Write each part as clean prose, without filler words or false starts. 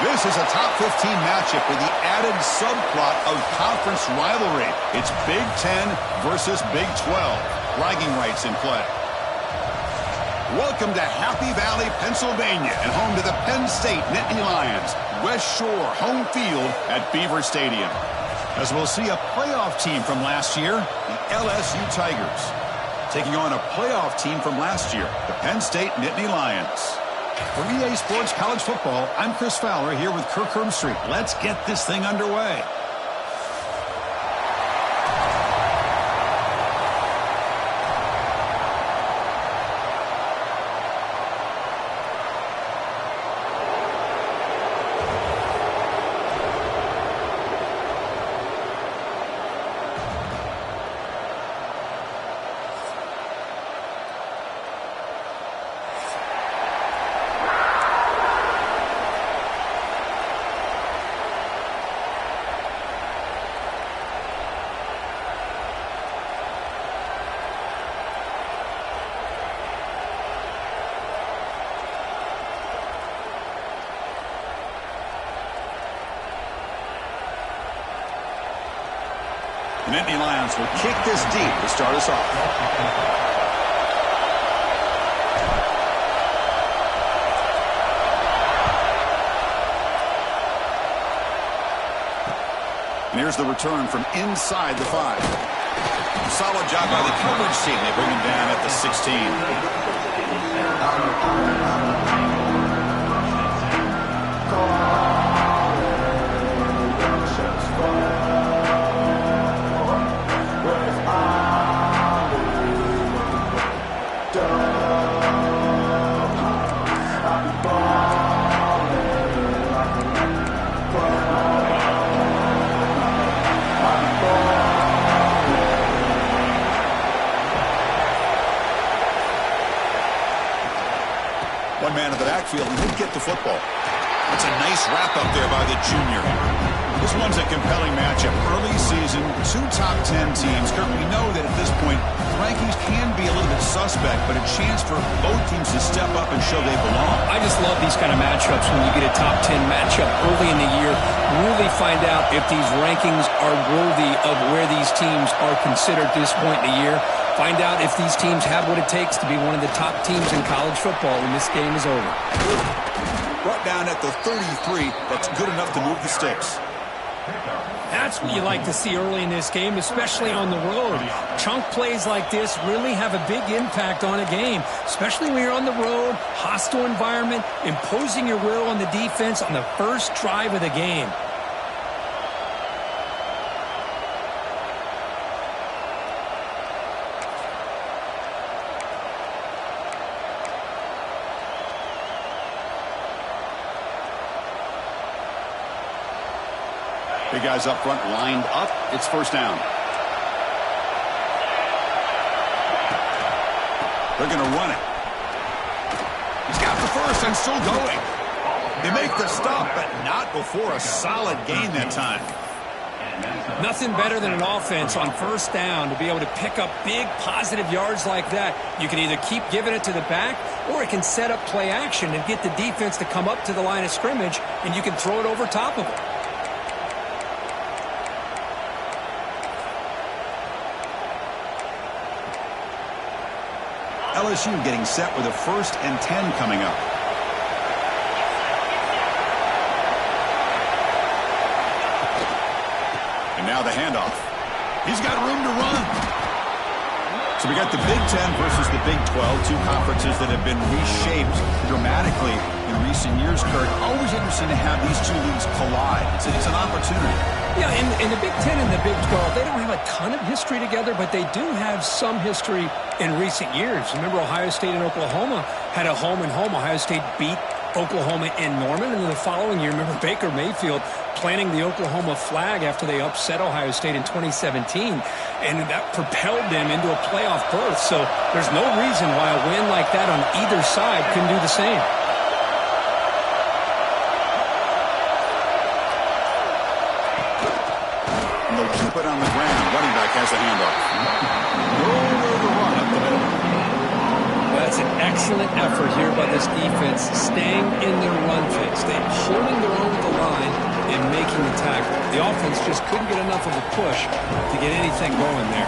This is a top 15 matchup with the added subplot of conference rivalry. It's Big 10 versus Big 12. Bragging rights in play. Welcome to Happy Valley, Pennsylvania, and home to the Penn State Nittany Lions. West Shore home field at Beaver Stadium. As we'll see a playoff team from last year, the LSU Tigers, taking on a playoff team from last year, the Penn State Nittany Lions. For EA Sports College Football, I'm Chris Fowler here with Kirk Herbstreit. Let's get this thing underway. The Nittany Lions will kick this deep to start us off. And here's the return from inside the 5. Solid job by the coverage team. They bring him down at the 16. One man in the backfield and he'll get the football. That's a nice wrap up there by the junior. This one's a compelling matchup. Early season, 2 top 10 teams. Kirk, we know that at this point, rankings can be a little bit suspect, but a chance for both teams to step up and show they belong. I just love these kind of matchups when you get a top 10 matchup early in the year. Really find out if these rankings are worthy of where these teams are considered at this point in the year. Find out if these teams have what it takes to be one of the top teams in college football when this game is over. Brought down at the 33. That's good enough to move the sticks. That's what you like to see early in this game, especially on the road. Chunk plays like this really have a big impact on a game, especially when you're on the road, hostile environment, imposing your will on the defense on the first drive of the game. Big guys up front lined up. It's first down. They're going to run it. He's got the first and still going. They make the stop, but not before a solid gain that time. Nothing better than an offense on first down to be able to pick up big positive yards like that. You can either keep giving it to the back, or it can set up play action and get the defense to come up to the line of scrimmage, and you can throw it over top of them. LSU getting set with a 1st and 10 coming up. And now the handoff. He's got room to run. So we got the Big 10 versus the Big 12, 2 conferences that have been reshaped dramatically in recent years, Kurt. Always interesting to have these 2 leagues collide. It's an opportunity. Yeah, in the Big 10 and the Big 12, they don't have a ton of history together, but they do have some history in recent years. Remember, Ohio State and Oklahoma had a home-and-home. Ohio State beat Oklahoma in Norman, and then the following year, remember Baker Mayfield planting the Oklahoma flag after they upset Ohio State in 2017, and that propelled them into a playoff berth. So there's no reason why a win like that on either side couldn't do the same. And they'll keep it on the ground. Running back has the handoff. Nowhere to run up the middle. That's an excellent effort here by this defense, staying in their run phase. They're holding their own in making the tackle. The offense just couldn't get enough of a push to get anything going there.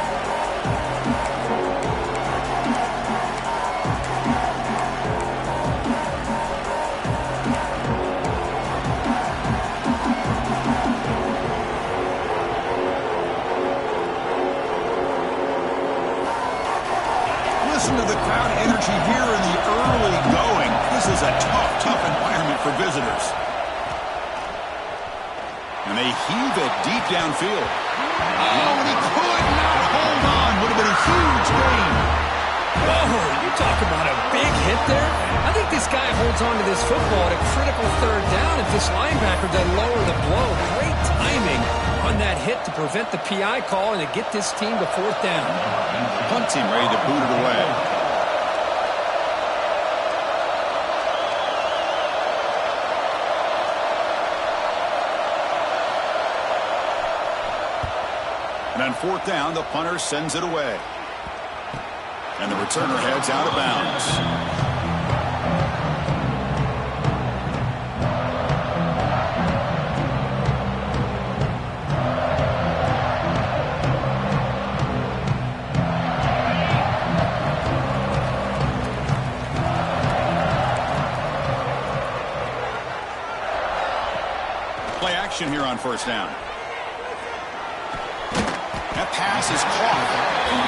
Listen to the crowd energy here in the early going. This is a tough environment for visitors. And they heave it deep downfield. Oh, and he could not hold on. Would have been a huge gain. Whoa, you talk about a big hit there. I think this guy holds on to this football at a critical third down if this linebacker doesn't lower the blow. Great timing on that hit to prevent the PI call and to get this team to fourth down. Punt team ready to boot it away. And on fourth down, the punter sends it away. And the returner heads out of bounds. Play action here on first down. That pass is caught.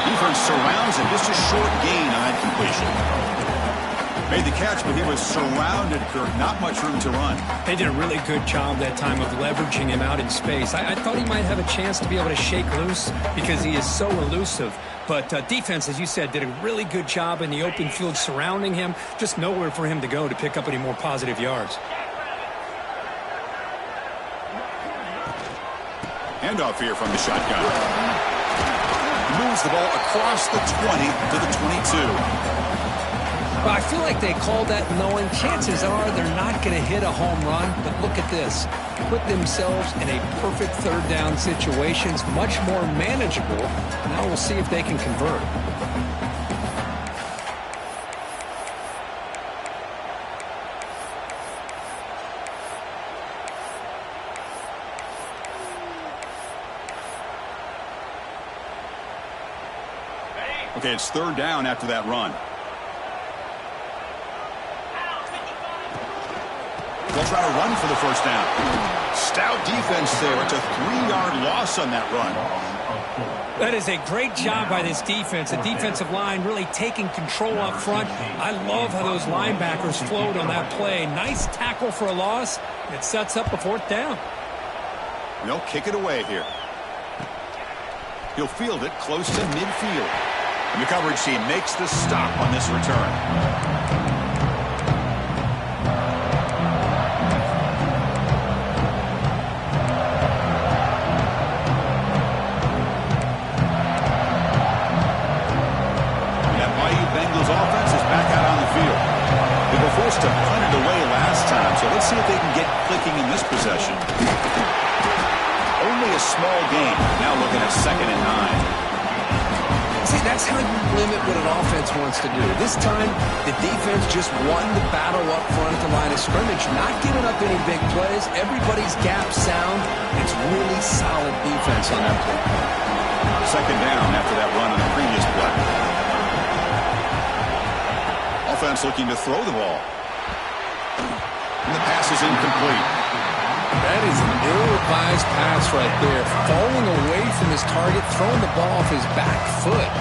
Defense surrounds him. Just a short gain on that completion. Made the catch, but he was surrounded, Kirk. Not much room to run. They did a really good job that time of leveraging him out in space. I thought he might have a chance to be able to shake loose because he is so elusive. But defense, as you said, did a really good job in the open field surrounding him. Just nowhere for him to go to pick up any more positive yards. Handoff here from the shotgun. Moves the ball across the 20 to the 22. Well, I feel like they called that knowing chances are they're not going to hit a home run. But look at this. Put themselves in a perfect third down situation. It's much more manageable. Now we'll see if they can convert. Okay, it's third down after that run. They'll try to run for the first down. Stout defense there. It's a 3-yard loss on that run. That is a great job by this defense. The defensive line really taking control up front. I love how those linebackers flowed on that play. Nice tackle for a loss. It sets up a fourth down. And they'll kick it away here. He'll field it close to midfield. And the coverage team makes the stop on this return. That Bayou Bengals offense is back out on the field. They were forced to punt it away last time, so let's see if they can get clicking in this possession. Only a small gain. Now looking at 2nd and 9. See, that's how you limit what an offense wants to do. This time, the defense just won the battle up front at the line of scrimmage, not giving up any big plays. Everybody's gap sound. It's really solid defense on that play. 2nd down after that run on the previous play. Offense looking to throw the ball. And the pass is incomplete. That is an ill-advised pass right there. Falling away from his target, throwing the ball off his back foot.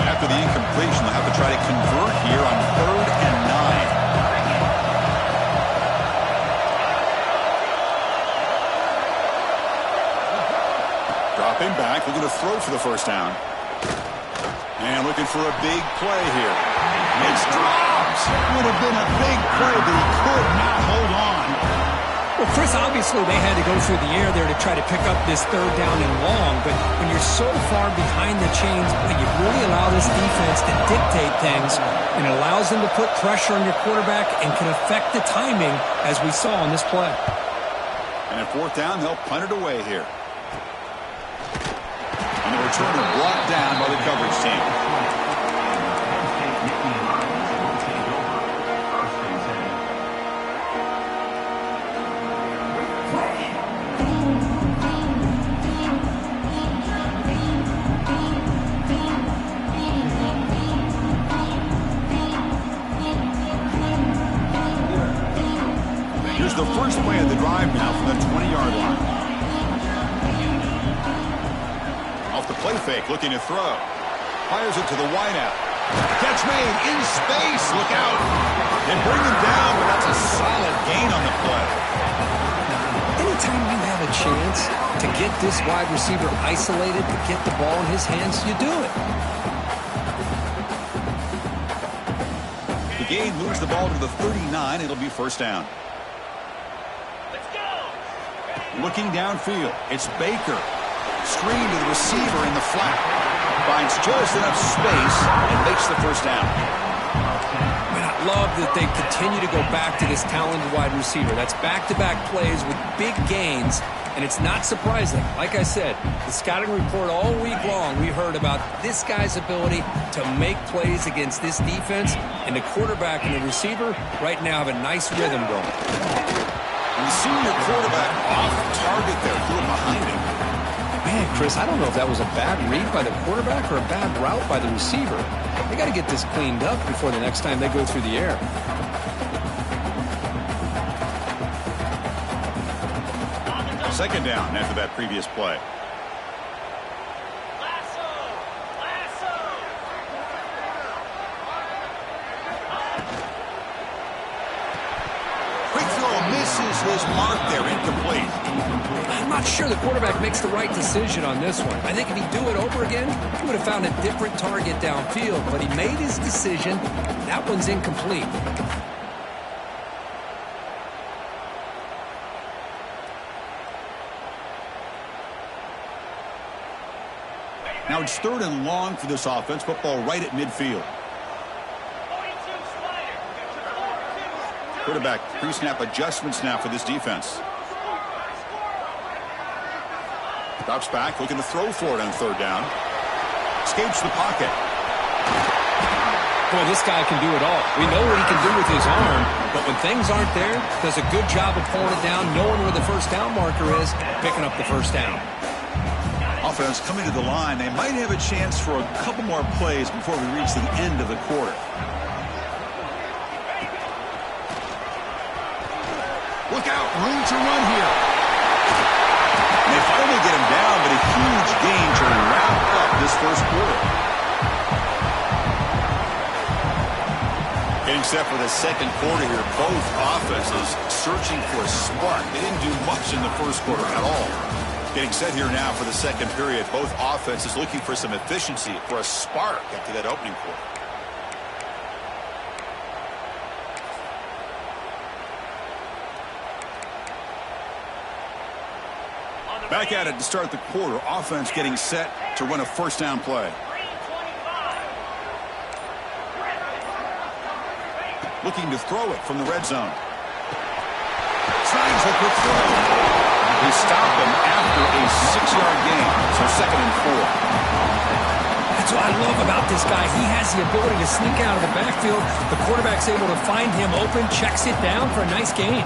After the incompletion, they'll have to try to convert here on 3rd and 9. Dropping back, looking to throw for the first down. And looking for a big play here. It's dropped. Would have been a big play, but he could not hold on. Well, Chris, obviously they had to go through the air there to try to pick up this third down and long, but when you're so far behind the chains, you really allow this defense to dictate things, and it allows them to put pressure on your quarterback and can affect the timing, as we saw on this play. And at 4th down, they'll punt it away here. And the return and brought down by the coverage team. Here's the first play of the drive now from the 20-yard line. Off the play fake, looking to throw. Fires it to the wideout. Catch made in space. Look out. They bring him down, but that's a solid gain on the play. Anytime you have a chance to get this wide receiver isolated, to get the ball in his hands, you do it. The gain moves the ball to the 39. It'll be first down. Looking downfield, it's Baker. Screen to the receiver in the flat. Finds just enough space and makes the first down. Man, I love that they continue to go back to this talented wide receiver. That's back-to-back plays with big gains, and it's not surprising. Like I said, the scouting report all week long, we heard about this guy's ability to make plays against this defense, and the quarterback and the receiver right now have a nice rhythm going. And the senior quarterback off target there, threw it behind him. Man, Chris, I don't know if that was a bad read by the quarterback or a bad route by the receiver. They got to get this cleaned up before the next time they go through the air. Second down after that previous play. Misses his mark there, incomplete. I'm not sure the quarterback makes the right decision on this one. I think if he'd do it over again, he would have found a different target downfield, but he made his decision. That one's incomplete. Now it's third and long for this offense. Football right at midfield. Quarterback pre-snap adjustments now for this defense. Drops back, looking to throw for it on third down. Escapes the pocket. Boy, this guy can do it all. We know what he can do with his arm, but when things aren't there, does a good job of pulling it down, knowing where the first down marker is, picking up the first down. Offense coming to the line. They might have a chance for a couple more plays before we reach the end of the quarter. Look out, room to run here. And they finally get him down, but a huge gain to wrap up this first quarter. Getting set for the second quarter here, both offenses searching for a spark. They didn't do much in the first quarter at all. Getting set here now for the second period, both offenses looking for some efficiency, for a spark after that opening quarter. Back at it to start the quarter. Offense getting set to run a first down play. Looking to throw it from the red zone. Tries a quick throw. They stop him after a 6-yard gain. So second and 4. That's what I love about this guy. He has the ability to sneak out of the backfield. The quarterback's able to find him open, checks it down for a nice gain.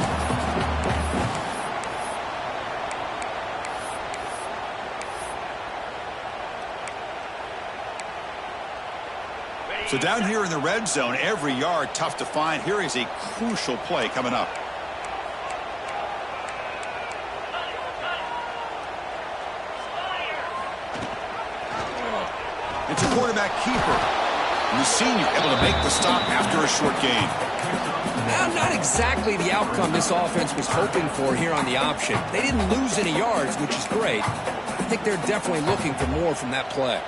So down here in the red zone, every yard tough to find. Here is a crucial play coming up. It's a quarterback keeper. And the senior able to make the stop after a short gain. Not exactly the outcome this offense was hoping for here on the option. They didn't lose any yards, which is great. I think they're definitely looking for more from that play.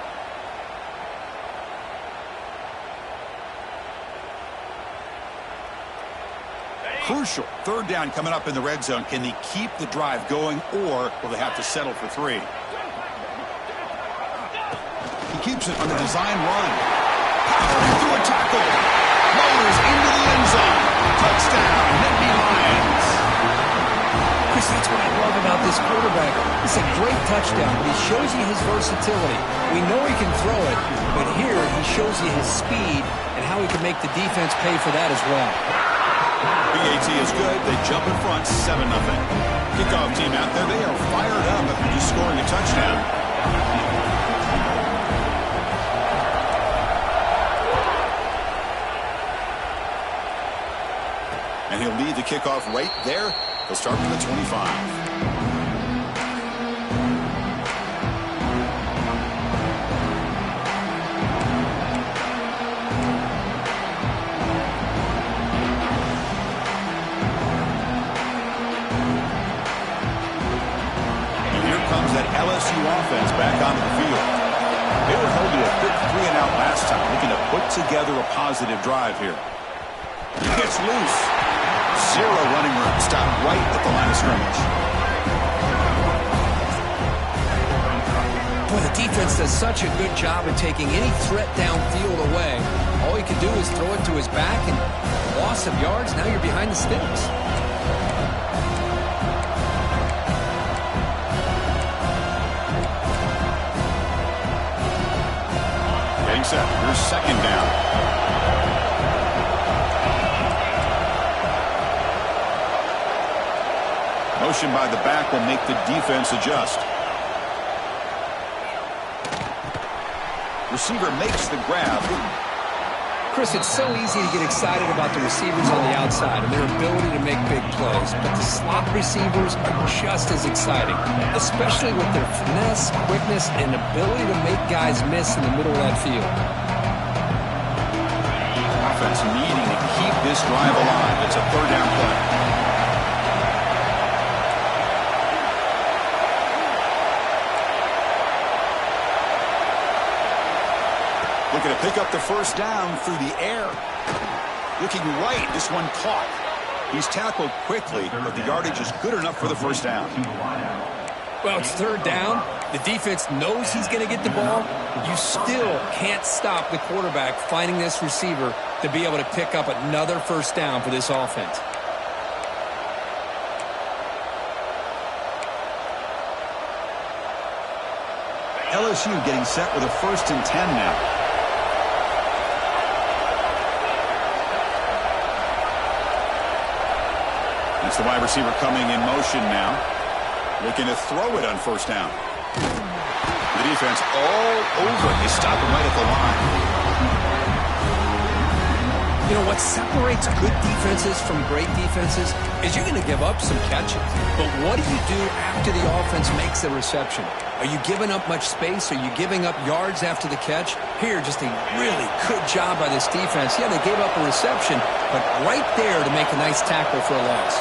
Crucial. Third down coming up in the red zone. Can they keep the drive going, or will they have to settle for 3? He keeps it on the design run. Powering through a tackle. Motors into the end zone. Touchdown, Nittany Lions. Chris, that's what I love about this quarterback. It's a great touchdown, but he shows you his versatility. We know he can throw it, but here he shows you his speed and how he can make the defense pay for that as well. BAT is good. They jump in front, 7-0. Kickoff team out there, they are fired up after just scoring a touchdown. And he'll lead the kickoff right there. They'll start from the 25. LSU offense back onto the field. They were held to a quick 3-and-out last time, looking to put together a positive drive here. He gets loose. Zero running room. Stopped right at the line of scrimmage. Boy, the defense does such a good job of taking any threat downfield away. All he can do is throw it to his back, and loss of yards, now you're behind the sticks. Set. Here's second down. Motion by the back will make the defense adjust. Receiver makes the grab. Chris, it's so easy to get excited about the receivers on the outside and their ability to make big plays, but the slot receivers are just as exciting, especially with their finesse, quickness, and ability to make guys miss in the middle of that field. Offense needing to keep this drive alive. It's a third down play. Looking to pick up the first down through the air. Looking right, this one caught. He's tackled quickly, but the yardage is good enough for the first down. Well, it's third down. The defense knows he's going to get the ball. You still can't stop the quarterback finding this receiver to be able to pick up another first down for this offense. LSU getting set with a 1st and 10 now. It's the wide receiver coming in motion now. Looking to throw it on first down. The defense all over it. They stop him right at the line. You know, what separates good defenses from great defenses is you're going to give up some catches. But what do you do after the offense makes the reception? Are you giving up much space? Are you giving up yards after the catch? Here, just a really good job by this defense. Yeah, they gave up a reception, but right there to make a nice tackle for a loss.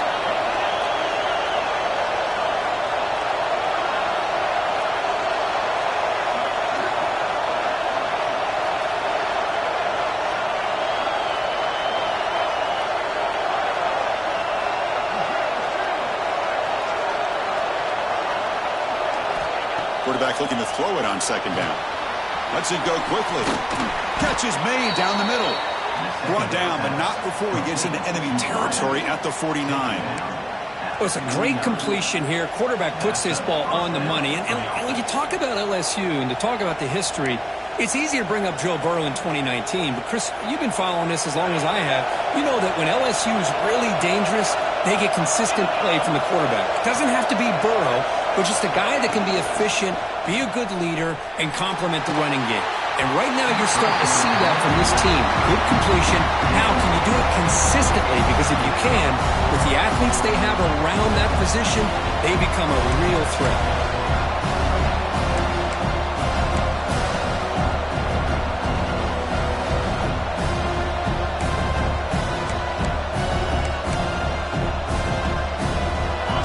Quarterback looking to throw it on second down. Lets it go quickly. Catch is made down the middle. Brought down, but not before he gets into enemy territory at the 49. Well, it's a great completion here. Quarterback puts this ball on the money. And when you talk about LSU and to talk about the history, it's easy to bring up Joe Burrow in 2019. But, Chris, you've been following this as long as I have. You know that when LSU is really dangerous, they get consistent play from the quarterback. It doesn't have to be Burrow, but just a guy that can be efficient, be a good leader, and complement the running game. And right now you're starting to see that from this team. Good completion. Now, can you do it consistently? Because if you can, with the athletes they have around that position, they become a real threat.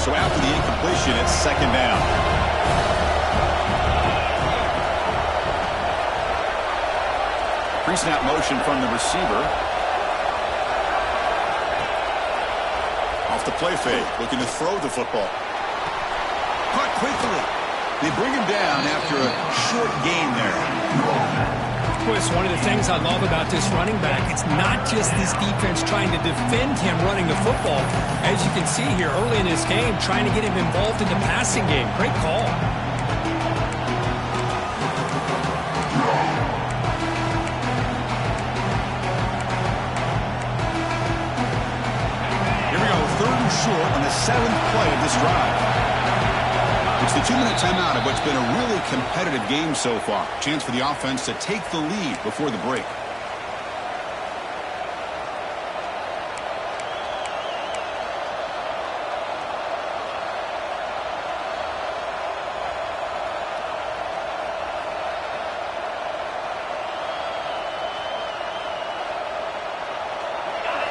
So after the incompletion, it's second down. Pre-snap motion from the receiver. Off the play fake, looking to throw the football. Caught quickly. They bring him down after a short gain there. Well, it's one of the things I love about this running back. It's not just this defense trying to defend him running the football. As you can see here early in this game, trying to get him involved in the passing game. Great call. Here we go, 3rd and short on the 7th play of this drive. It's the 2-minute timeout of what's been a really competitive game so far. Chance for the offense to take the lead before the break.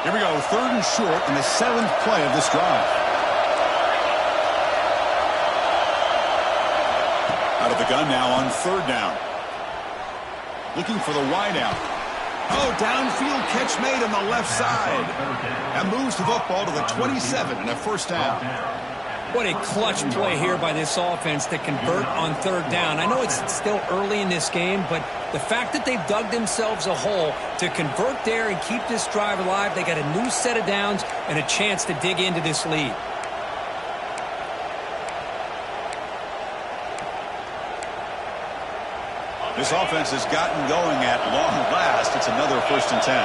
Here we go, 3rd and short on the 7th play of this drive. Out of the gun now on 3rd down. Looking for the wide out. Oh, downfield catch made on the left side. That moves the football to the 27 and a 1st down. What a clutch play here by this offense to convert on 3rd down. I know it's still early in this game, but the fact that they've dug themselves a hole to convert there and keep this drive alive, they got a new set of downs and a chance to dig into this lead. This offense has gotten going at long last. It's another 1st and 10.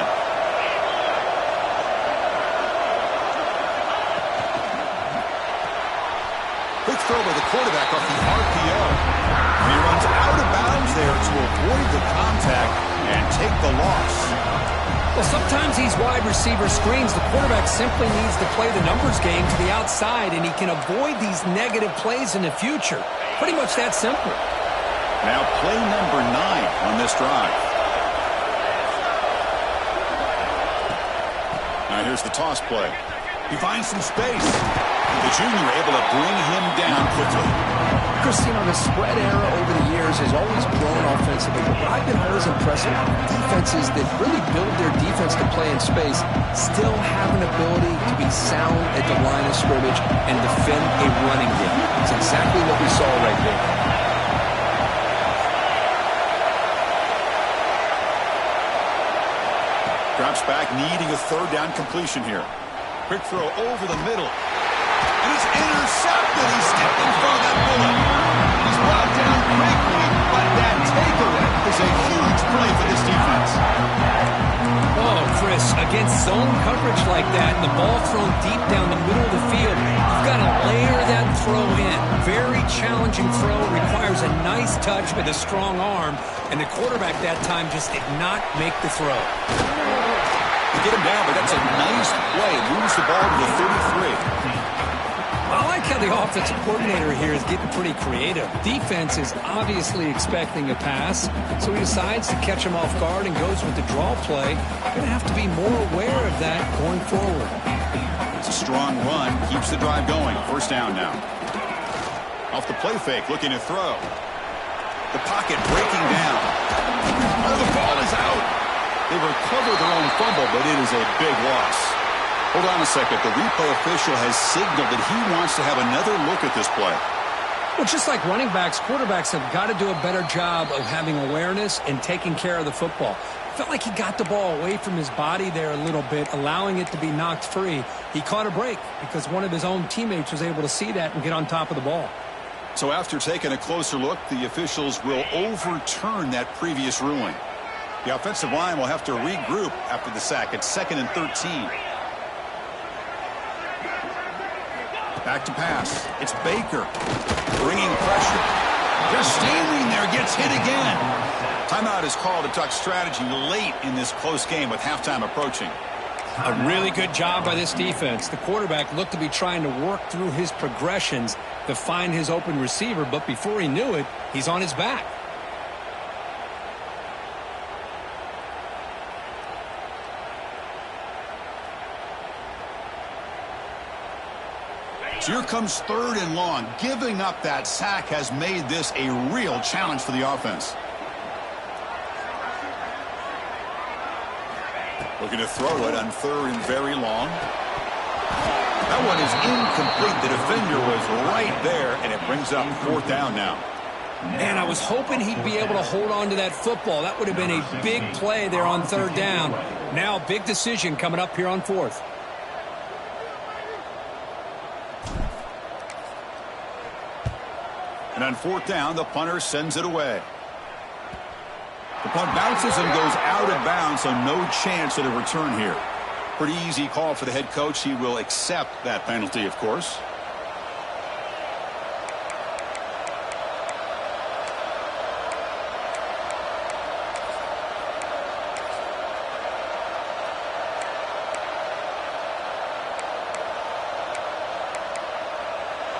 Quick throw by the quarterback off the RPO. And he runs out of bounds there to avoid the contact and take the loss. Well, sometimes these wide receiver screens, the quarterback simply needs to play the numbers game to the outside, and he can avoid these negative plays in the future. Pretty much that simple. Now play number 9 on this drive. Now here's the toss play. He finds some space. The junior able to bring him down quickly. Chris, you know, the spread era over the years has always grown offensively. But what I've been always impressed with defenses that really build their defense to play in space still have an ability to be sound at the line of scrimmage and defend a running game. It's exactly what we saw right there. Drops back, needing a 3rd down completion here. Quick throw over the middle. And it's intercepted. He stepped in front of that bullet. He's brought down quickly, but that takeaway is a huge play for this defense. Oh, Chris, against zone coverage like that, and the ball thrown deep down the middle of the field, you've got to layer that throw in. Very challenging throw, requires a nice touch with a strong arm, and the quarterback that time just did not make the throw. Get him down, but that's a nice play. Moves the ball to the 33. I like how the offensive coordinator here is getting pretty creative. Defense is obviously expecting a pass, so he decides to catch him off guard and goes with the draw play. Going to have to be more aware of that going forward. It's a strong run. Keeps the drive going. 1st down now. Off the play fake, looking to throw. The pocket breaking down. Oh, the ball is out. They recover their own fumble, but it is a big loss. Hold on a second. The replay official has signaled that he wants to have another look at this play. Well, just like running backs, quarterbacks have got to do a better job of having awareness and taking care of the football. Felt like he got the ball away from his body there a little bit, allowing it to be knocked free. He caught a break because one of his own teammates was able to see that and get on top of the ball. So after taking a closer look, the officials will overturn that previous ruling. The offensive line will have to regroup after the sack. It's 2nd and 13. Back to pass. It's Baker bringing pressure. Just standing there, gets hit again. Timeout is called to talk strategy late in this close game with halftime approaching. A really good job by this defense. The quarterback looked to be trying to work through his progressions to find his open receiver, but before he knew it, he's on his back. So here comes 3rd and long. Giving up that sack has made this a real challenge for the offense. Looking to throw it on 3rd and very long. That one is incomplete. The defender was right there, and it brings up 4th down now. Man, I was hoping he'd be able to hold on to that football. That would have been a big play there on third down. Now, big decision coming up here on fourth. And on fourth down, the punter sends it away. The punt bounces and goes out of bounds, so no chance at a return here. Pretty easy call for the head coach. He will accept that penalty, of course.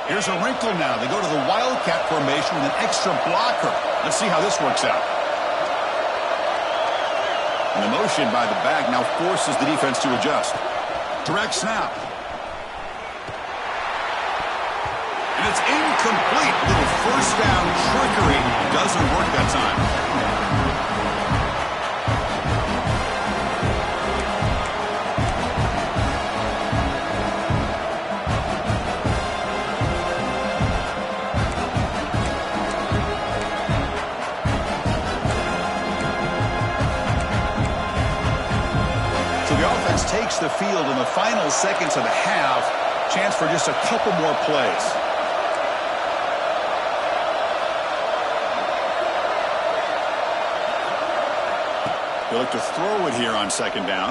Here's a wrinkle now. They go to the Wildcat formation with an extra blocker. Let's see how this works out. And the motion by the back now forces the defense to adjust. Direct snap. And it's incomplete. Little first down trickery. Doesn't work that time. Takes the field in the final seconds of the half. Chance for just a couple more plays. They look to throw it here on second down.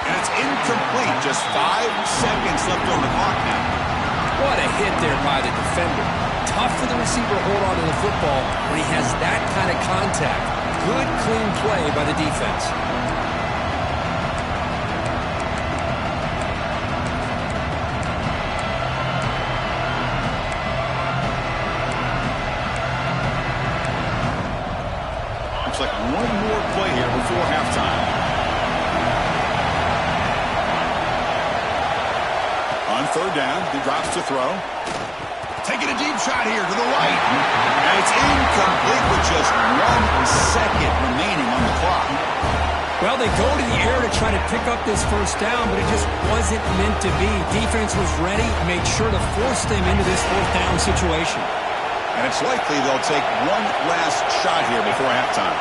And it's incomplete. Just 5 seconds left on the clock now. What a hit there by the defender. Tough for the receiver to hold on to the football when he has that kind of contact. Good, clean play by the defense. Like one more play here before halftime. On third down, he drops to throw. Taking a deep shot here to the right. And it's incomplete with just 1 second remaining on the clock. Well, they go to the air to try to pick up this first down, but it just wasn't meant to be. Defense was ready, made sure to force them into this fourth down situation. And it's likely they'll take one last shot here before halftime.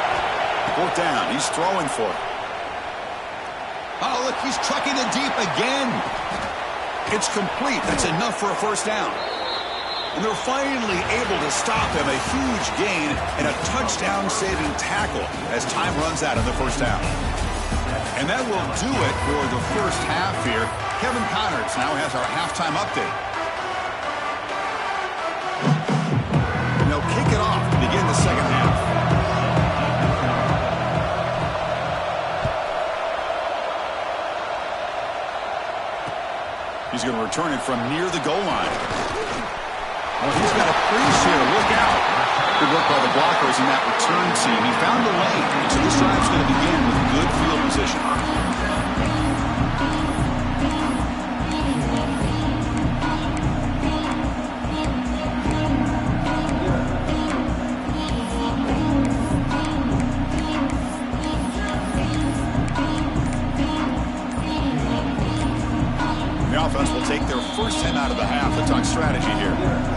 Fourth down. He's throwing for it. Oh, look, he's trucking it deep again. It's complete. That's enough for a first down. And they're finally able to stop him. A huge gain and a touchdown-saving tackle as time runs out of the first down. And that will do it for the first half here. Kevin Connors now has our halftime update. Kick it off to begin the second half. He's going to return it from near the goal line. Oh, he's got a crease here. Look out. Good work by the blockers in that return team. He found the lane. So this drive's going to begin with good field position. Offense will take their first 10 out of the half to talk strategy here.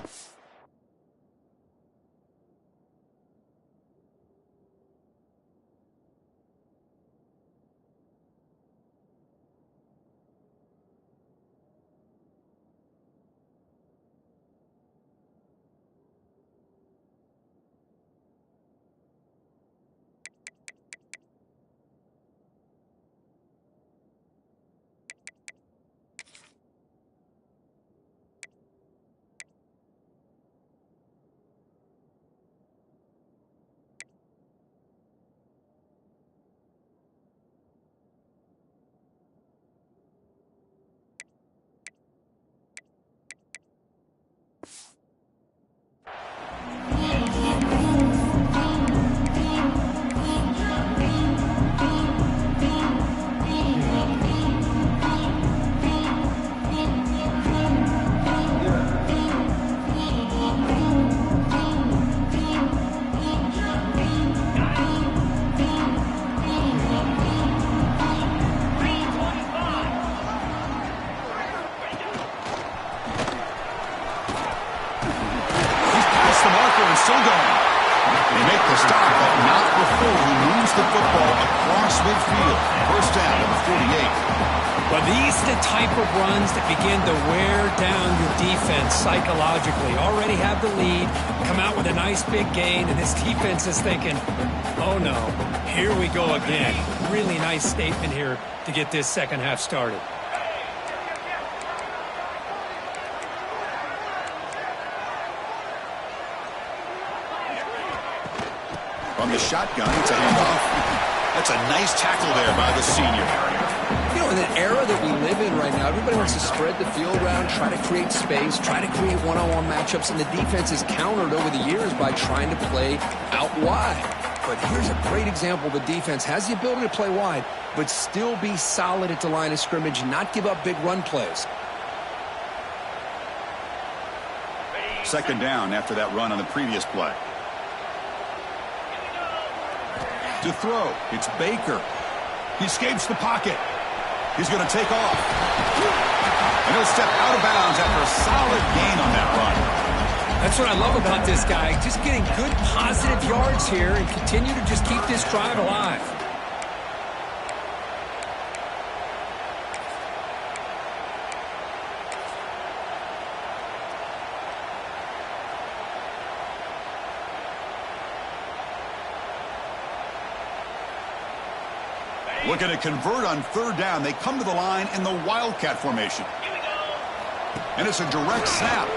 still going. They make the stop, but not before he moves the football across midfield. First down at the 48. Well, these are the type of runs that begin to wear down your defense psychologically. Already have the lead, come out with a nice big gain, and this defense is thinking, oh no, here we go again. Really nice statement here to get this second half started. From the shotgun, it's a handoff. That's a nice tackle there by the senior. You know, in the era that we live in right now, everybody wants to spread the field around, try to create space, try to create one-on-one matchups, and the defense is countered over the years by trying to play out wide. But here's a great example. The defense has the ability to play wide, but still be solid at the line of scrimmage, not give up big run plays. Second down after that run on the previous play. To throw, it's Baker. He escapes the pocket. He's going to take off. And he'll step out of bounds after a solid gain on that run. That's what I love about this guy. Just getting good positive yards here and continue to just keep this drive alive. Looking to convert on third down. They come to the line in the Wildcat formation. And it's a direct snap.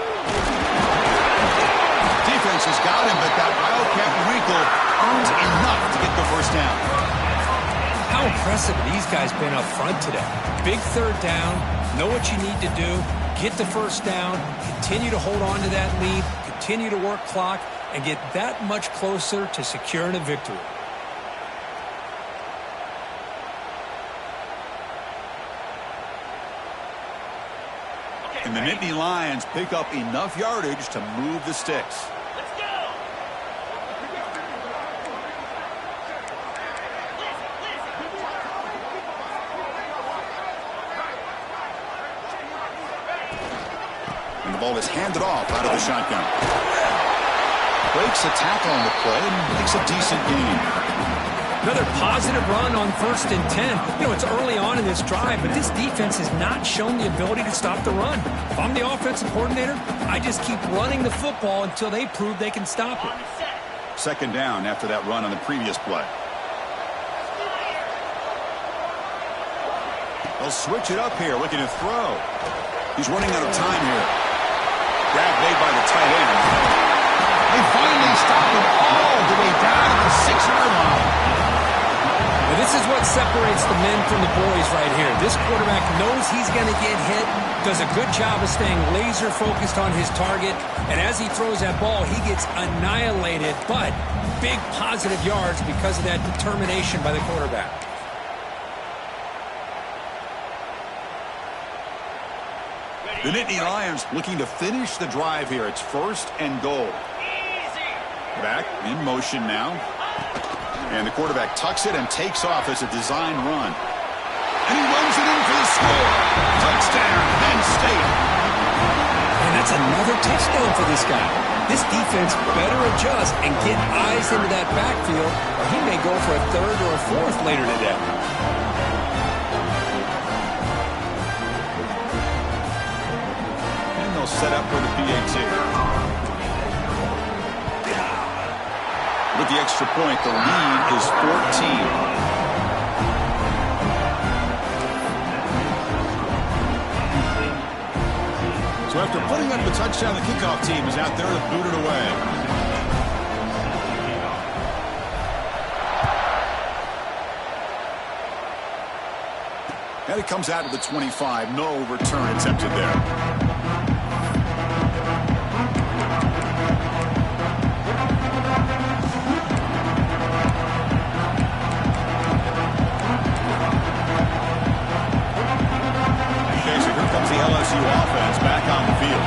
Defense has got him, but that Wildcat wrinkle earns enough to get the first down. How impressive have these guys been up front today. Big third down, know what you need to do, get the first down, continue to hold on to that lead, continue to work clock, and get that much closer to securing a victory. And the Nittany Lions pick up enough yardage to move the sticks. Let's go! And the ball is handed off out of the shotgun. Breaks a tackle on the play and makes a decent gain. Another positive run on 1st and 10. You know, it's early on in this drive, but this defense has not shown the ability to stop the run. If I'm the offensive coordinator, I just keep running the football until they prove they can stop it. Second down after that run on the previous play. They'll switch it up here, looking to throw. He's running out of time here. Grab made by the tight end. They finally stop him all the way down to the 6-yard line. Now, this is what separates the men from the boys right here. This quarterback knows he's going to get hit, does a good job of staying laser focused on his target, and as he throws that ball, he gets annihilated, but big positive yards because of that determination by the quarterback. The Nittany Lions looking to finish the drive here. It's 1st and goal. Back in motion now. And the quarterback tucks it and takes off as a design run. And he runs it in for the score. Touchdown, Penn State. And that's another touchdown for this guy. This defense better adjust and get eyes into that backfield, or he may go for a 3rd or a 4th later today. And they'll set up for the PAT. With the extra point, the lead is 14. So after putting up the touchdown, the kickoff team is out there to boot it away. And it comes out to the 25. No return attempted there. LSU offense back on the field.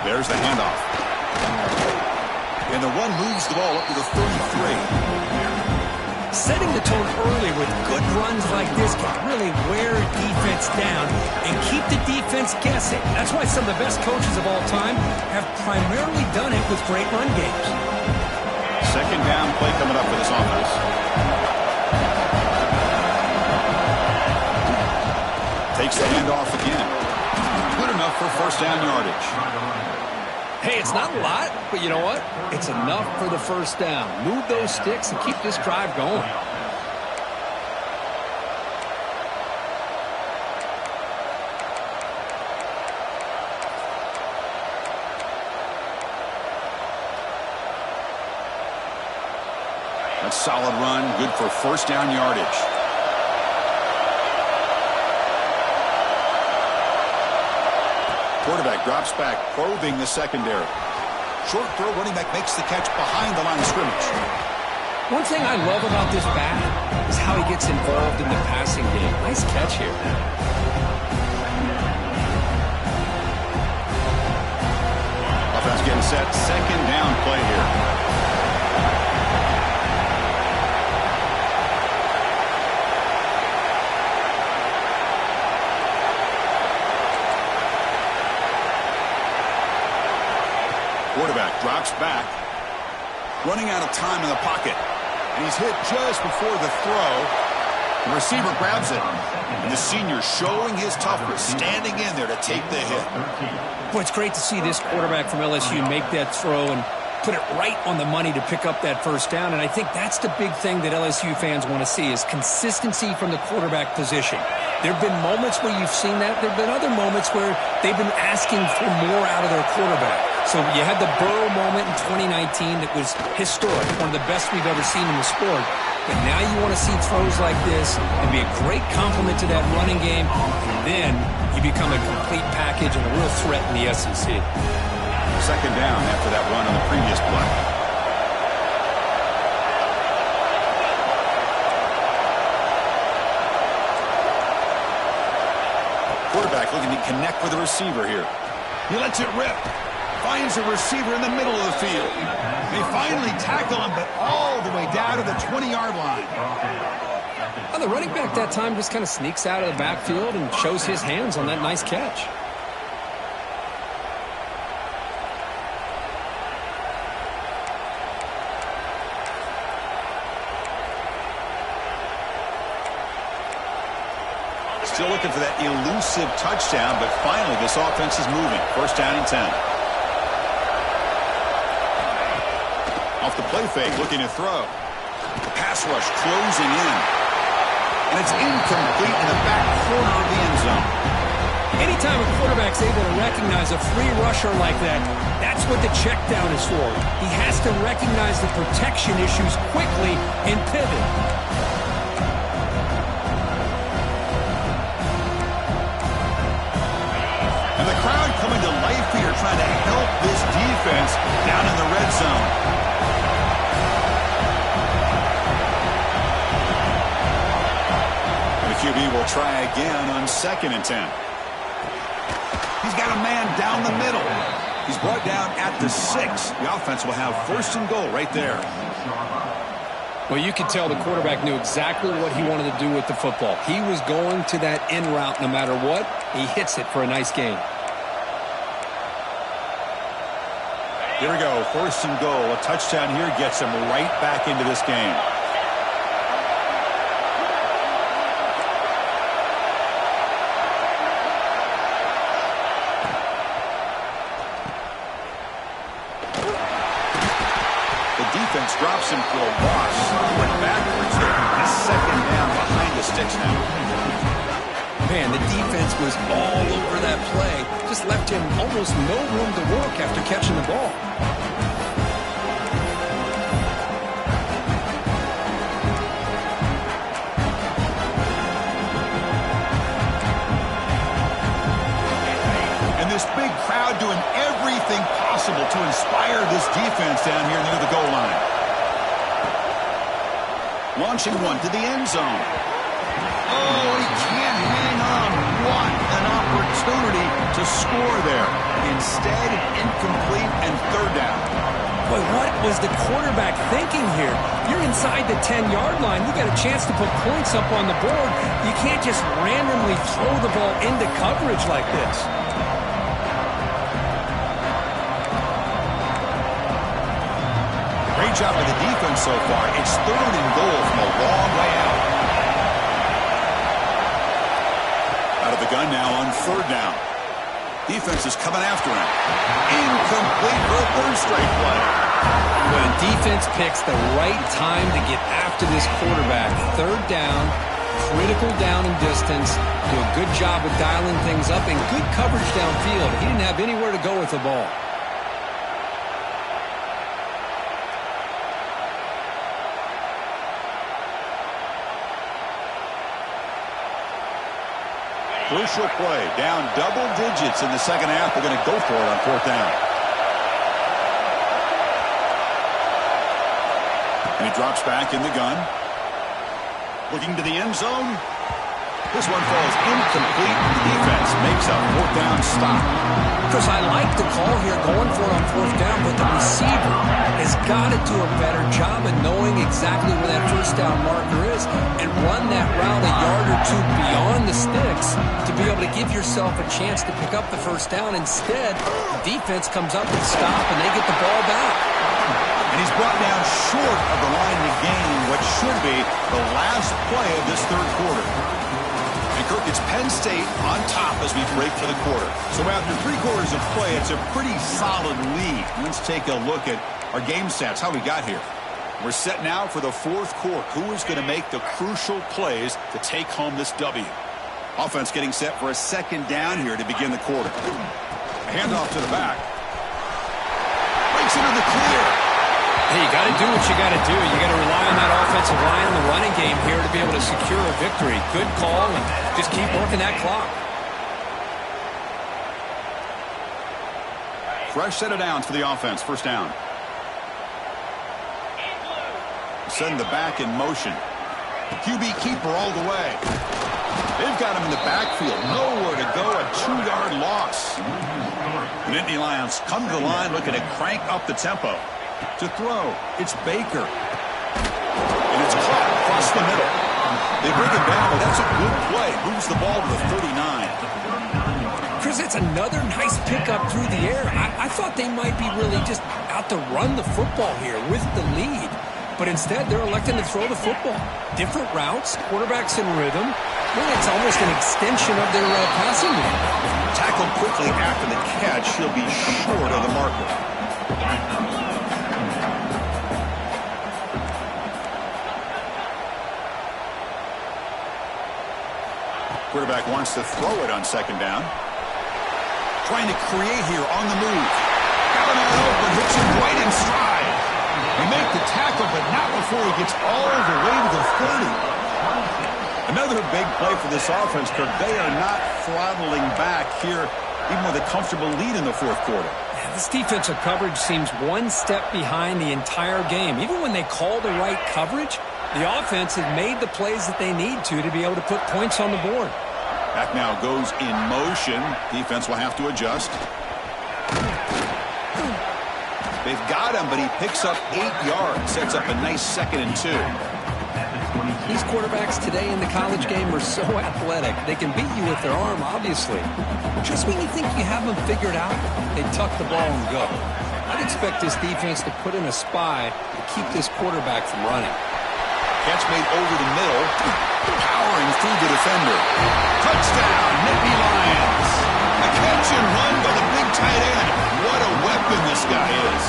There's the handoff. And the run moves the ball up to the 33. Setting the tone early with good runs like this can really wear a defense down and keep the defense guessing. That's why some of the best coaches of all time have primarily done it with great run games. Second down play coming up for this offense. Takes the handoff again. Good enough for first down yardage. Hey, it's not a lot, but you know what? It's enough for the first down. Move those sticks and keep this drive going. That's solid run, good for first down yardage. Quarterback drops back, probing the secondary. Short throw, running back makes the catch behind the line of scrimmage. One thing I love about this back is how he gets involved in the passing game. Nice catch here. Offense getting set, second down play here. Quarterback drops back, running out of time in the pocket, and he's hit just before the throw. The receiver grabs it, and the senior showing his toughness, standing in there to take the hit. Boy, it's great to see this quarterback from LSU make that throw and put it right on the money to pick up that first down, and I think that's the big thing that LSU fans want to see is consistency from the quarterback position. There have been moments where you've seen that. There have been other moments where they've been asking for more out of their quarterback. So you had the Burrow moment in 2019 that was historic, one of the best we've ever seen in the sport. But now you want to see throws like this and be a great complement to that running game, and then you become a complete package and a real threat in the SEC. Second down after that run on the previous play. Quarterback looking to connect with the receiver here. He lets it rip. Finds a receiver in the middle of the field. They finally tackle him, but all the way down to the 20-yard line. Well, the running back that time just kind of sneaks out of the backfield and shows his hands on that nice catch. Still looking for that elusive touchdown, but finally this offense is moving. First down and 10. Off the play fake, looking to throw. The pass rush closing in. And it's incomplete in the back corner of the end zone. Anytime a quarterback's able to recognize a free rusher like that, that's what the check down is for. He has to recognize the protection issues quickly and pivot. And the crowd coming to life here, trying to help this defense down in the red zone. And the QB will try again on 2nd and 10. He's got a man down the middle. He's brought down at the 6. The offense will have 1st and goal right there. Well, you could tell the quarterback knew exactly what he wanted to do with the football. He was going to that in route no matter what. He hits it for a nice gain. Here we go, 1st and goal. A touchdown here gets him right back into this game. Defense drops him for a loss. Went backwards there. He's 2nd down behind the sticks now. Man, the defense was all over that play. Just left him almost no room to work after catching the ball. And this big crowd doing everything possible to inspire this defense down here near the goal line. Launching one to the end zone. Oh, he can't hang on. What an opportunity to score there. Instead, incomplete and 3rd down. Boy, what was the quarterback thinking here? You're inside the 10-yard line. You got a chance to put points up on the board. You can't just randomly throw the ball into coverage like this. Great job by the defense so far. It's 3rd and goal from a long way out. Out of the gun now on 3rd down. Defense is coming after him. Incomplete for a 3rd straight play. When a defense picks the right time to get after this quarterback, 3rd down, critical down and distance, do a good job of dialing things up and good coverage downfield. He didn't have anywhere to go with the ball. Crucial play. Down double digits in the second half. They're going to go for it on 4th down. And he drops back in the gun. Looking to the end zone. This one falls incomplete. The defense makes a 4th down stop. Chris, I like the call here going for it on 4th down, but the receiver has got to do a better job of knowing exactly where that 1st down marker is and run that route a yard or 2 beyond the sticks to be able to give yourself a chance to pick up the 1st down. Instead, the defense comes up and stop, and they get the ball back. And he's brought down short of the line to gain what should be the last play of this 3rd quarter. And Kirk, it's Penn State on top as we break for the quarter. So after 3 quarters of play, it's a pretty solid lead. Let's take a look at our game stats, how we got here. We're set now for the 4th quarter. Who is going to make the crucial plays to take home this W? Offense getting set for a 2nd down here to begin the quarter. A handoff to the back. Breaks into the clear. Hey, you got to do what you got to do. You got to rely on that offensive line and the running game here to be able to secure a victory. Good call, and just keep working that clock. Fresh set of downs for the offense. 1st down. Send the back in motion. QB keeper all the way. They've got him in the backfield. Nowhere to go. A 2-yard loss. The Nittany Lions come to the line looking to crank up the tempo. To throw, it's Baker. And it's caught across the middle. They bring it down, but that's a good play. Moves the ball to the 39. Chris, it's another nice pickup through the air. I thought they might be really just out to run the football here with the lead. But instead, they're electing to throw the football. Different routes, quarterbacks in rhythm. Well, it's almost an extension of their passing game. Tackled quickly after the catch. He'll be short of the marker. Quarterback wants to throw it on 2nd down. Trying to create here on the move. Got him out open, hits him right in stride. They make the tackle, but not before he gets all the way to the 30. Another big play for this offense, Kirk. They are not throttling back here, even with a comfortable lead in the 4th quarter. Yeah, this defensive coverage seems one step behind the entire game. Even when they call the right coverage, the offense has made the plays that they need to be able to put points on the board. Back now goes in motion. Defense will have to adjust. They've got him, but he picks up 8 yards. Sets up a nice 2nd and 2. These quarterbacks today in the college game are so athletic. They can beat you with their arm, obviously. Just when you think you have them figured out, they tuck the ball and go. I'd expect this defense to put in a spy to keep this quarterback from running. Catch made over the middle. Powering through the defender. Touchdown, Nittany Lions. A catch and run by the big tight end. What a weapon this guy is.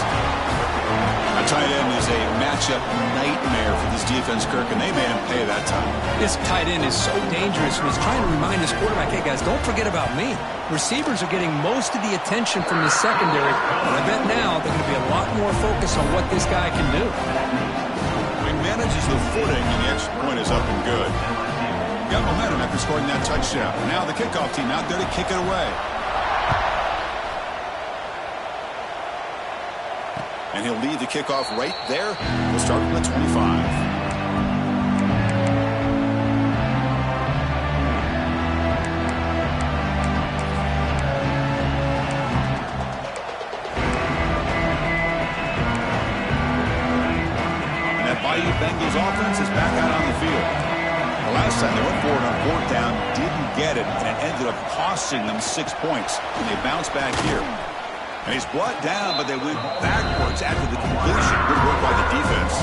A tight end is a matchup nightmare for this defense, Kirk, and they made him pay that time. This tight end is so dangerous. He's trying to remind his quarterback, hey, guys, don't forget about me. Receivers are getting most of the attention from the secondary, but I bet now they're going to be a lot more focused on what this guy can do. He manages the footing, and the extra point is up and good. Got momentum after scoring that touchdown. Now the kickoff team out there to kick it away. And he'll lead the kickoff right there. We'll start from the 25. Eagles offense is back out on the field. The last time they went for it on fourth down, didn't get it, and it ended up costing them 6 points. And they bounced back here. And he's brought down, but they went backwards after the completion. Good work by the defense.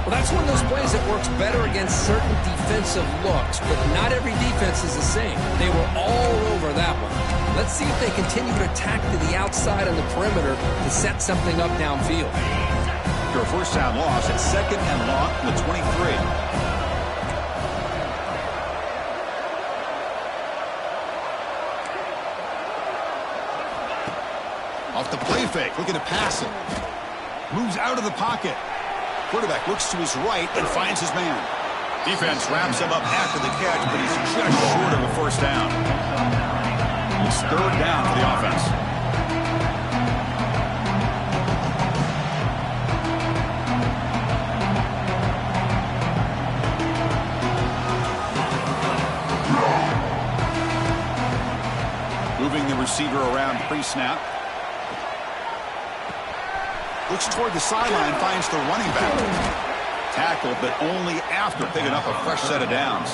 Well, that's one of those plays that works better against certain defensive looks, but not every defense is the same. They were all over that one. Let's see if they continue to attack to the outside on the perimeter to set something up downfield. Your first down loss at 2nd and long from the 23. Off the play fake, looking to pass it. Moves out of the pocket. Quarterback looks to his right and finds his man. Defense wraps him up after the catch, but he's just short of a first down. It's 3rd down for the offense. Moving the receiver around pre-snap. Looks toward the sideline, finds the running back. Tackled, but only after picking up a fresh set of downs.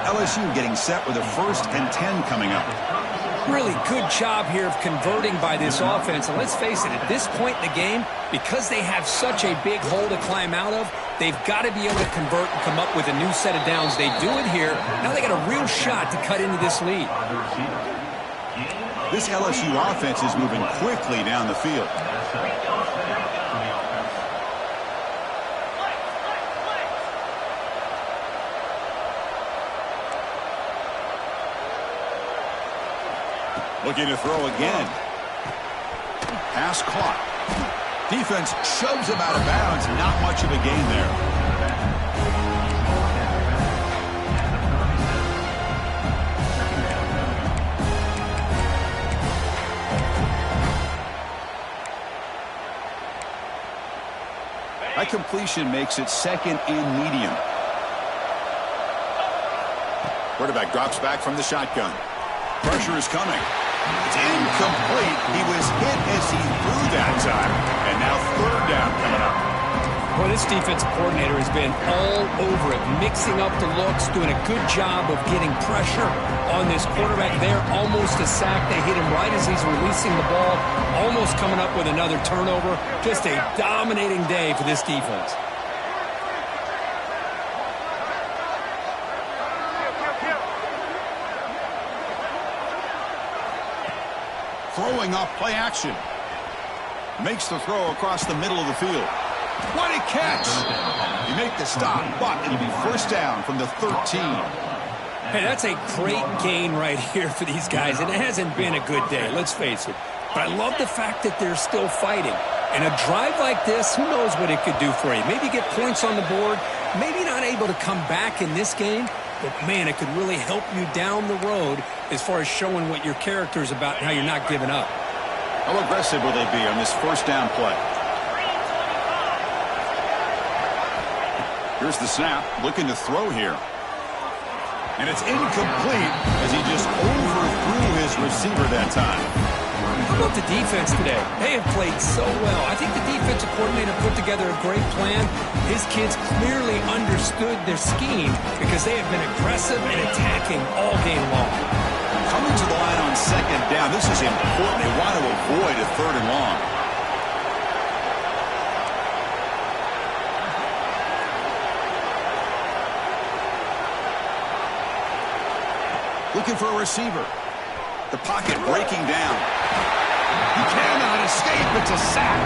LSU getting set with a 1st and 10 coming up. Really good job here of converting by this offense. And let's face it, at this point in the game, because they have such a big hole to climb out of, they've got to be able to convert and come up with a new set of downs. They do it here. Now they got a real shot to cut into this lead. This LSU offense is moving quickly down the field. Looking to throw again. Pass caught. Defense shoves him out of bounds. Not much of a gain there. That completion makes it 2nd and medium. Quarterback drops back from the shotgun. Pressure is coming. It's incomplete. He was hit as he threw that time. And now 3rd down coming up. Well, this defensive coordinator has been all over it, mixing up the looks, doing a good job of getting pressure on this quarterback there. Almost a sack. They hit him right as he's releasing the ball. Almost coming up with another turnover. Just a dominating day for this defense. Throwing off play action. Makes the throw across the middle of the field. What a catch! You make the stop, but it'll be 1st down from the 13. Hey, that's a great gain right here for these guys, and it hasn't been a good day, let's face it. But I love the fact that they're still fighting. And a drive like this, who knows what it could do for you. Maybe get points on the board, maybe not able to come back in this game, but, man, it could really help you down the road as far as showing what your character is about and how you're not giving up. How aggressive will they be on this 1st down play? Here's the snap, looking to throw here. And it's incomplete as he just overthrew his receiver that time. How about the defense today? They have played so well. I think the defensive coordinator put together a great plan. His kids clearly understood their scheme because they have been aggressive and attacking all game long. Coming to the line on 2nd down, this is important. They want to avoid a 3rd and long. Looking for a receiver. The pocket breaking down. He cannot escape. It's a sack.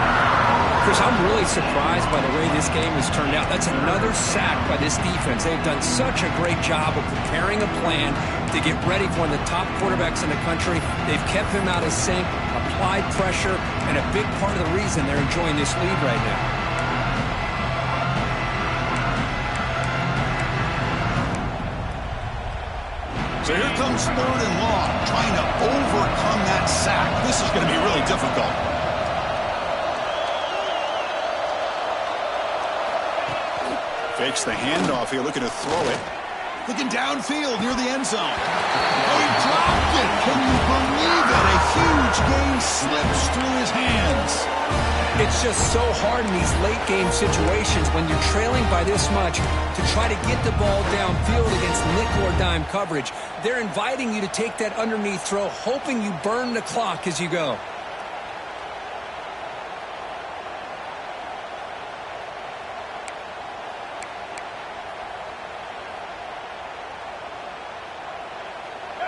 Chris, I'm really surprised by the way this game has turned out. That's another sack by this defense. They've done such a great job of preparing a plan to get ready for one of the top quarterbacks in the country. They've kept him out of sync, applied pressure, and a big part of the reason they're enjoying this lead right now. So here comes 3rd and long, trying to overcome that sack. This is going to be really difficult. Fakes the handoff here, looking to throw it. Looking downfield near the end zone. Oh, he dropped it. Can you believe it? A huge gain slips through his hands. It's just so hard in these late-game situations when you're trailing by this much to try to get the ball downfield against nickel or dime coverage. They're inviting you to take that underneath throw, hoping you burn the clock as you go.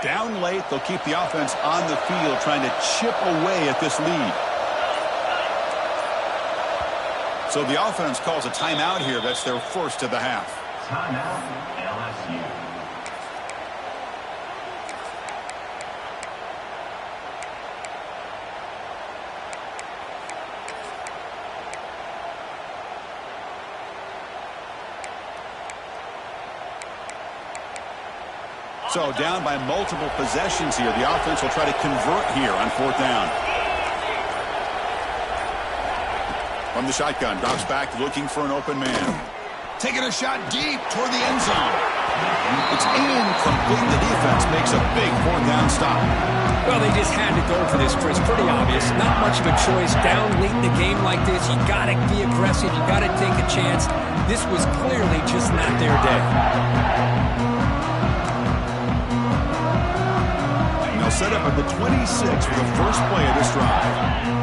Down late, they'll keep the offense on the field trying to chip away at this lead. So the offense calls a timeout here. That's their first of the half. Timeout, LSU. So down by multiple possessions here. The offense will try to convert here on fourth down. From the shotgun, drops back looking for an open man. Taking a shot deep toward the end zone. It's incomplete. The defense makes a big fourth down stop. Well, they just had to go for this, Chris. Pretty obvious. Not much of a choice. Down late in the game like this, you got to be aggressive. You got to take a chance. This was clearly just not their day. And they'll set up at the 26 for the first play of this drive.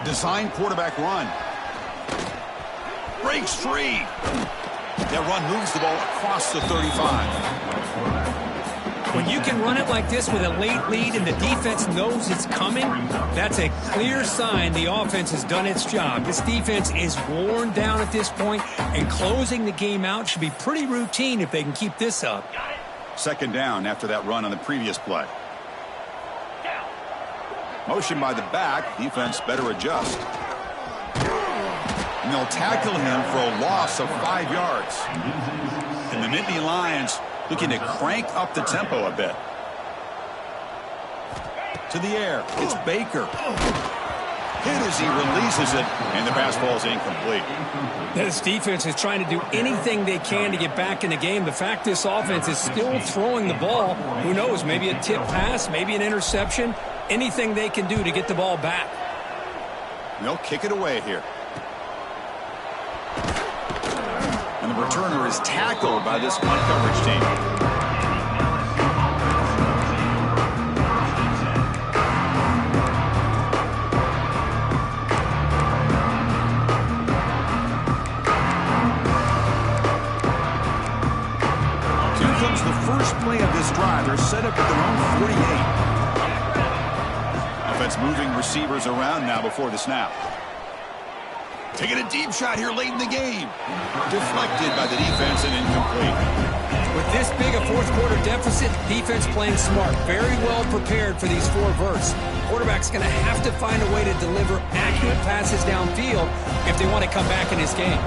Design quarterback run. Breaks free. That run moves the ball across the 35. When you can run it like this with a late lead and the defense knows it's coming, that's a clear sign the offense has done its job. This defense is worn down at this point, and closing the game out should be pretty routine if they can keep this up. Second down after that run on the previous play. Motion by the back. Defense better adjust. And they'll tackle him for a loss of 5 yards. And the Nittany Lions looking to crank up the tempo a bit. To the air. It's Baker. Hit as he releases it, and the pass ball is incomplete. This defense is trying to do anything they can to get back in the game. The fact this offense is still throwing the ball, who knows, maybe a tip pass, maybe an interception, anything they can do to get the ball back. And they'll kick it away here. And the returner is tackled by this punt coverage team. The first play of this drive. They're set up at their own 48. Offense moving receivers around now before the snap. Taking a deep shot here late in the game. Deflected by the defense and incomplete. With this big a fourth quarter deficit, defense playing smart. Very well prepared for these 4 verts. Quarterback's going to have to find a way to deliver accurate passes downfield if they want to come back in this game.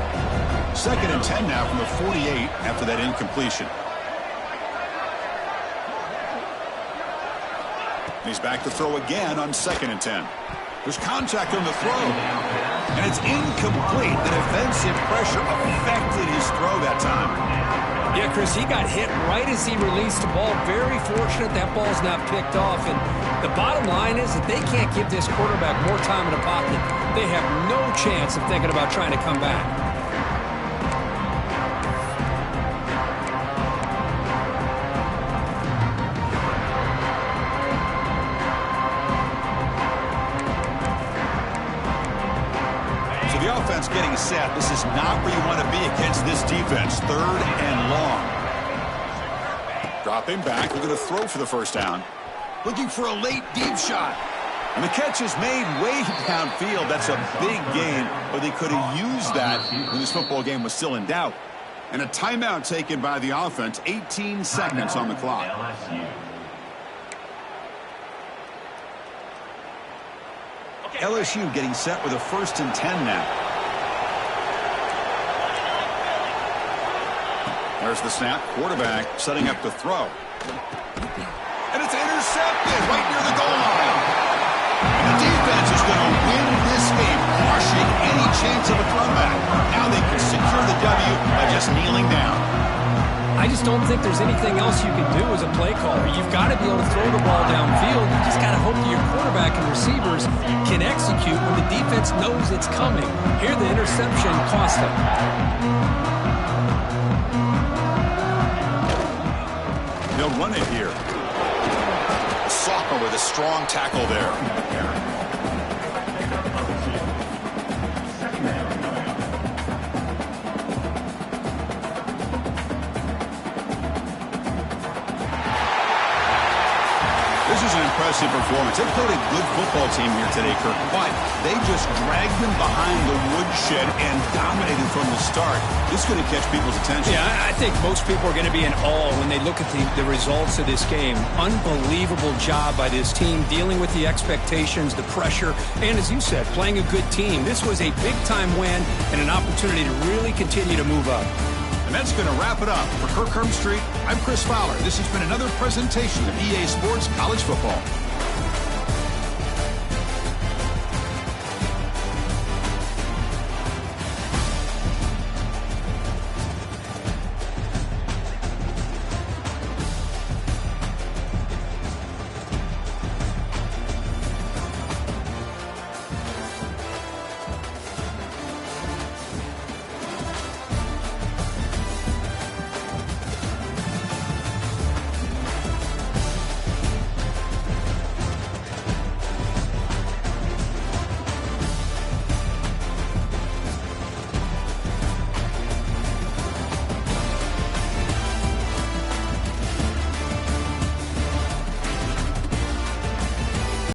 Second and 10 now from the 48 after that incompletion. He's back to throw again on second and 10. There's contact on the throw. And it's incomplete. The defensive pressure affected his throw that time. Yeah, Chris, he got hit right as he released the ball. Very fortunate that ball's not picked off. And the bottom line is that they can't give this quarterback more time in the pocket. They have no chance of thinking about trying to come back. Getting set. This is not where you want to be against this defense. Third and long. Dropping back. We're going to throw for the first down. Looking for a late deep shot. And the catch is made way downfield. That's a big gain, but they could have used that when this football game was still in doubt. And a timeout taken by the offense. 18 seconds on the clock. LSU getting set with a first and 10 now. There's the snap. Quarterback setting up the throw. And it's intercepted right near the goal line. And the defense is going to win this game, crushing any chance of a comeback. Now they can secure the W by just kneeling down. I I just don't think there's anything else you can do as a play caller. You've got to be able to throw the ball downfield. You just got to hope that your quarterback and receivers can execute when the defense knows it's coming. Here, the interception cost them. They'll run it here. Sophomore with a strong tackle there. This is an impressive performance. They played a good football team here today, Kirk, but they just dragged them behind the woodshed and dominated from the start. This is going to catch people's attention. Yeah, I think most people are going to be in awe when they look at the results of this game. Unbelievable job by this team, dealing with the expectations, the pressure, and as you said, playing a good team. This was a big-time win and an opportunity to really continue to move up. And that's going to wrap it up. For Kirk Street, I'm Chris Fowler. This has been another presentation of EA Sports College Football.